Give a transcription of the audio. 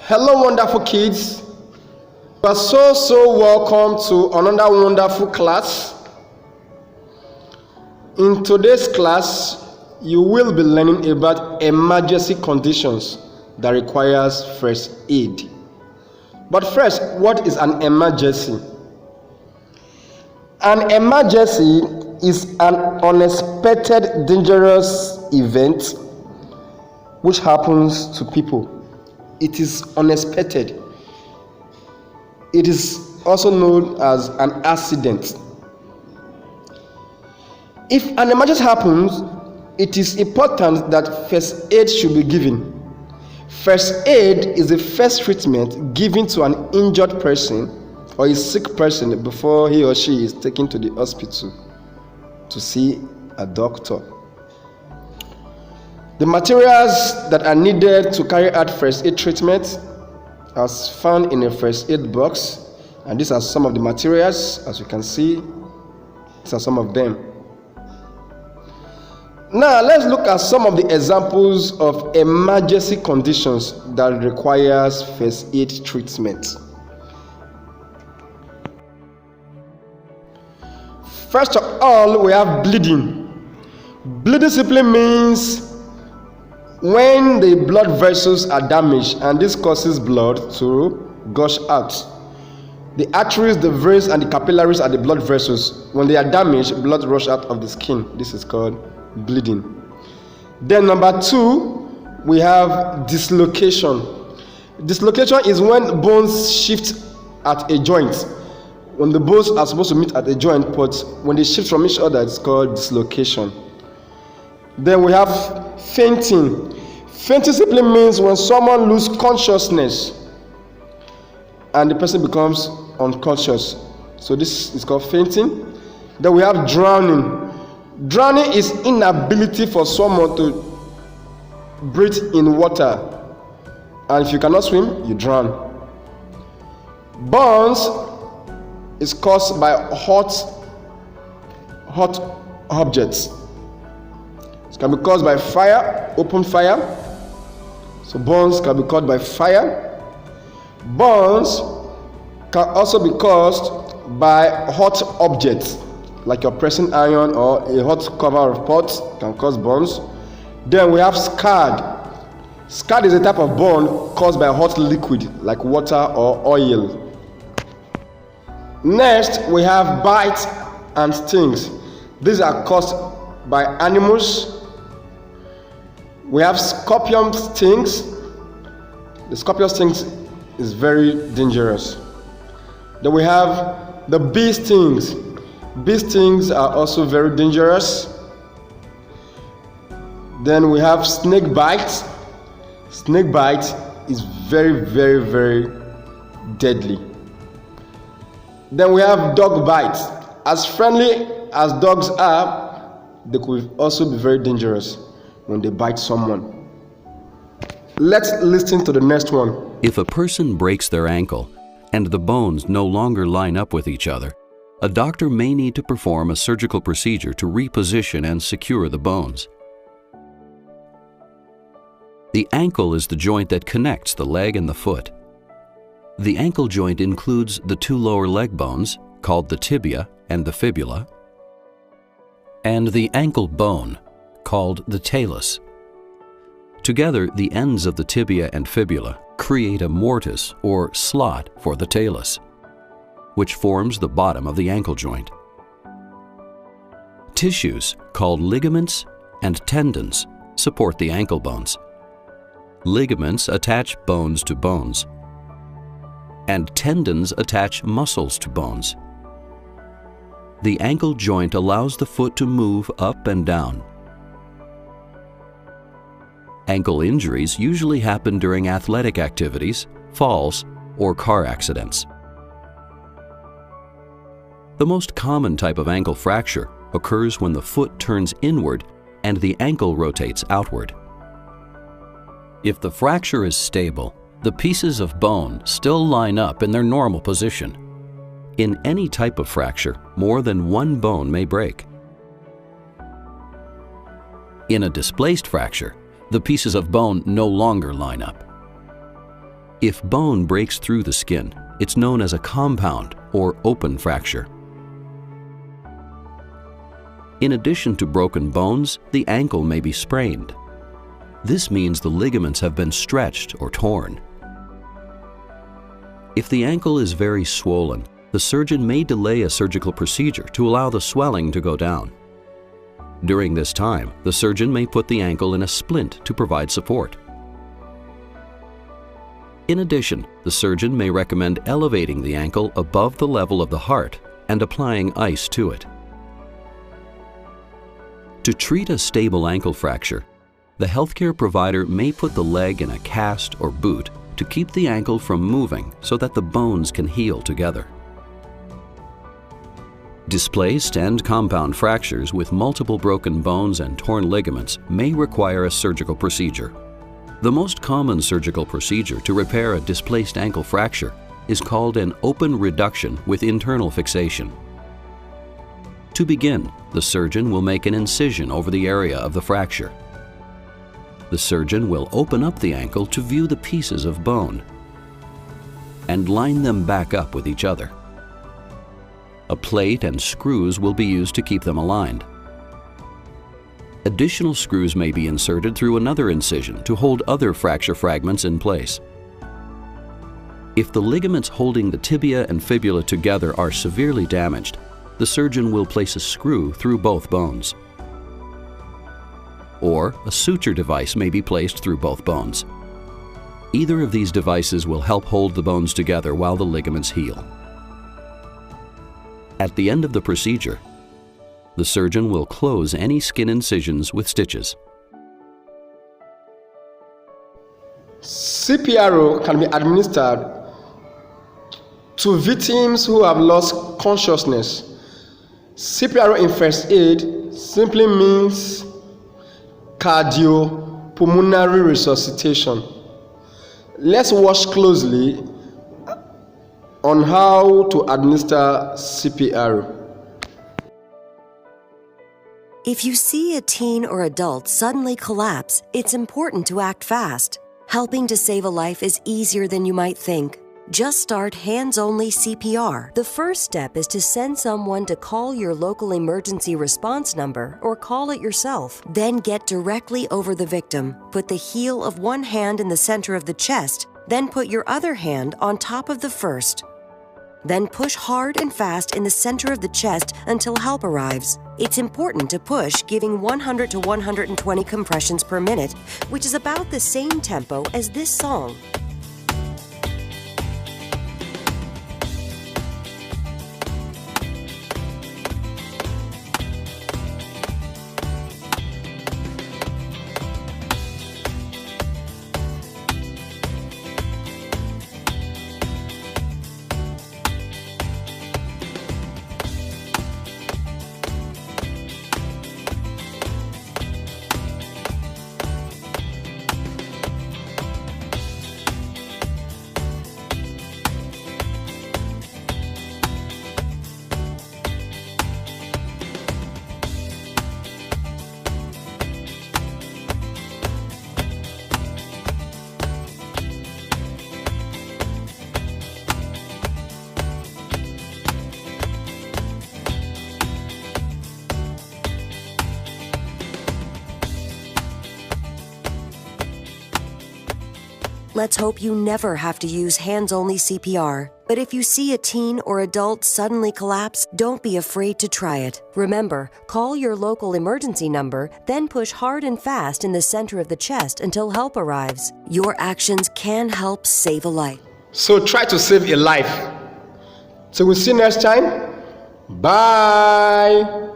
Hello, wonderful kids. You are so welcome to another wonderful class. In today's class, you will be learning about emergency conditions that requires first aid. But first, what is an emergency? An emergency is an unexpected dangerous event which happens to people. It is unexpected. It is also known as an accident. If an emergency happens, it is important that first aid should be given. First aid is the first treatment given to an injured person or a sick person before he or she is taken to the hospital to see a doctor. The materials that are needed to carry out first aid treatment are found in a first aid box, and these are some of the materials. As you can see, these are some of them. Now let's look at some of the examples of emergency conditions that requires first aid treatment. First of all, we have bleeding. Bleeding simply means when the blood vessels are damaged, and this causes blood to gush out. The arteries, the veins, and the capillaries are the blood vessels. When they are damaged, blood rushes out of the skin. This is called bleeding. Then number two, we have dislocation. Dislocation is when bones shift at a joint. When the bones are supposed to meet at a joint, but when they shift from each other, it's called dislocation. Then we have fainting. Fainting simply means when someone loses consciousness and the person becomes unconscious. So this is called fainting. Then we have drowning. Drowning is inability for someone to breathe in water, and if you cannot swim, you drown. Burns is caused by hot objects. It can be caused by fire, open fire. So burns can be caused by fire. Burns can also be caused by hot objects, like your pressing iron or a hot cover of pots can cause burns. Then we have scarred. Scarred is a type of burn caused by hot liquid like water or oil. Next, we have bites and stings. These are caused by animals. We have scorpion stings. The scorpion stings is very dangerous. Then we have the bee stings. Bee stings are also very dangerous. Then we have snake bites. Snake bite is very deadly. Then we have dog bites. As friendly as dogs are, they could also be very dangerous when they bite someone. Let's listen to the next one. If a person breaks their ankle and the bones no longer line up with each other, a doctor may need to perform a surgical procedure to reposition and secure the bones. The ankle is the joint that connects the leg and the foot. The ankle joint includes the two lower leg bones, called the tibia and the fibula, and the ankle bone, called the talus. Together, the ends of the tibia and fibula create a mortise or slot for the talus, which forms the bottom of the ankle joint. Tissues, called ligaments and tendons, support the ankle bones. Ligaments attach bones to bones, and tendons attach muscles to bones. The ankle joint allows the foot to move up and down. Ankle injuries usually happen during athletic activities, falls, or car accidents. The most common type of ankle fracture occurs when the foot turns inward and the ankle rotates outward. If the fracture is stable, the pieces of bone still line up in their normal position. In any type of fracture, more than one bone may break. In a displaced fracture, the pieces of bone no longer line up. If bone breaks through the skin, it's known as a compound or open fracture. In addition to broken bones, the ankle may be sprained. This means the ligaments have been stretched or torn. If the ankle is very swollen, the surgeon may delay a surgical procedure to allow the swelling to go down. During this time, the surgeon may put the ankle in a splint to provide support. In addition, the surgeon may recommend elevating the ankle above the level of the heart and applying ice to it. To treat a stable ankle fracture, the healthcare provider may put the leg in a cast or boot to keep the ankle from moving so that the bones can heal together. Displaced and compound fractures with multiple broken bones and torn ligaments may require a surgical procedure. The most common surgical procedure to repair a displaced ankle fracture is called an open reduction with internal fixation. To begin, the surgeon will make an incision over the area of the fracture. The surgeon will open up the ankle to view the pieces of bone and line them back up with each other. A plate and screws will be used to keep them aligned. Additional screws may be inserted through another incision to hold other fracture fragments in place. If the ligaments holding the tibia and fibula together are severely damaged, the surgeon will place a screw through both bones. Or a suture device may be placed through both bones. Either of these devices will help hold the bones together while the ligaments heal. At the end of the procedure, the surgeon will close any skin incisions with stitches. CPRO can be administered to victims who have lost consciousness. CPRO in first aid simply means cardiopulmonary resuscitation. Let's watch closely on how to administer CPRO. If you see a teen or adult suddenly collapse, it's important to act fast. Helping to save a life is easier than you might think. Just start hands-only CPR. The first step is to send someone to call your local emergency response number or call it yourself. Then get directly over the victim. Put the heel of one hand in the center of the chest, then put your other hand on top of the first. Then push hard and fast in the center of the chest until help arrives. It's important to push, giving 100 to 120 compressions per minute, which is about the same tempo as this song. Let's hope you never have to use hands-only CPR. But if you see a teen or adult suddenly collapse, don't be afraid to try it. Remember, call your local emergency number, then push hard and fast in the center of the chest until help arrives. Your actions can help save a life. So try to save a life. So we'll see you next time. Bye.